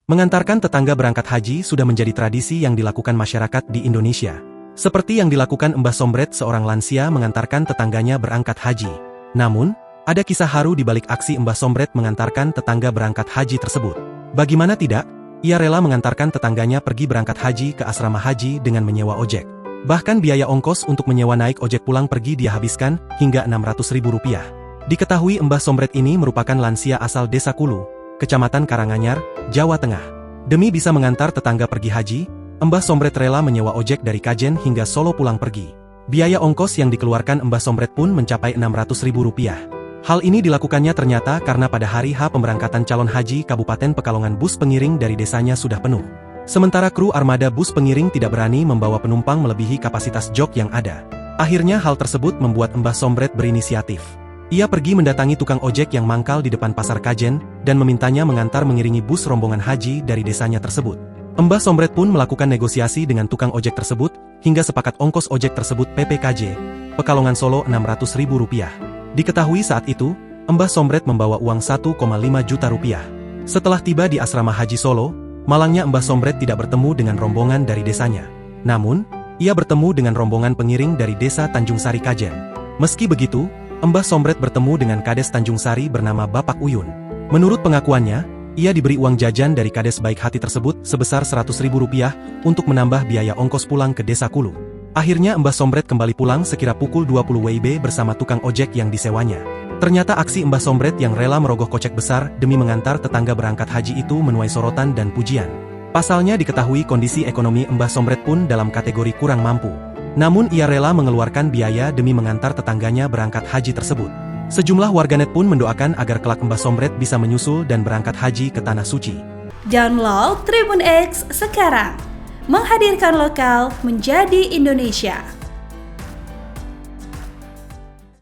Mengantarkan tetangga berangkat haji sudah menjadi tradisi yang dilakukan masyarakat di Indonesia. Seperti yang dilakukan Mbah Sombret, seorang lansia mengantarkan tetangganya berangkat haji. Namun, ada kisah haru di balik aksi Mbah Sombret mengantarkan tetangga berangkat haji tersebut. Bagaimana tidak, ia rela mengantarkan tetangganya pergi berangkat haji ke asrama haji dengan menyewa ojek. Bahkan biaya ongkos untuk menyewa naik ojek pulang pergi dia habiskan hingga Rp600.000. Diketahui Mbah Sombret ini merupakan lansia asal Desa Kulu, Kecamatan Karanganyar, Jawa Tengah. Demi bisa mengantar tetangga pergi haji, Mbah Sombret rela menyewa ojek dari Kajen hingga Solo pulang pergi. Biaya ongkos yang dikeluarkan Mbah Sombret pun mencapai Rp600.000. Hal ini dilakukannya ternyata karena pada hari H pemberangkatan calon haji Kabupaten Pekalongan bus pengiring dari desanya sudah penuh. Sementara kru armada bus pengiring tidak berani membawa penumpang melebihi kapasitas jok yang ada. Akhirnya hal tersebut membuat Mbah Sombret berinisiatif. Ia pergi mendatangi tukang ojek yang mangkal di depan pasar Kajen, dan memintanya mengantar mengiringi bus rombongan haji dari desanya tersebut. Mbah Sombret pun melakukan negosiasi dengan tukang ojek tersebut, hingga sepakat ongkos ojek tersebut PPKJ, Pekalongan Solo Rp600.000. Diketahui saat itu, Mbah Sombret membawa uang Rp1,5 juta. Setelah tiba di asrama haji Solo, malangnya Mbah Sombret tidak bertemu dengan rombongan dari desanya. Namun, ia bertemu dengan rombongan pengiring dari desa Tanjung Sari Kajen. Meski begitu, Mbah Sombret bertemu dengan Kades Tanjung Sari bernama Bapak Uyun. Menurut pengakuannya, ia diberi uang jajan dari Kades baik hati tersebut sebesar Rp100.000 untuk menambah biaya ongkos pulang ke Desa Kulu. Akhirnya Mbah Sombret kembali pulang sekira pukul 20 WIB bersama tukang ojek yang disewanya. Ternyata aksi Mbah Sombret yang rela merogoh kocek besar demi mengantar tetangga berangkat haji itu menuai sorotan dan pujian. Pasalnya diketahui kondisi ekonomi Mbah Sombret pun dalam kategori kurang mampu. Namun ia rela mengeluarkan biaya demi mengantar tetangganya berangkat haji tersebut. Sejumlah warganet pun mendoakan agar kelak Mbah Sombret bisa menyusul dan berangkat haji ke Tanah Suci. Download Tribun X sekarang, menghadirkan lokal menjadi Indonesia.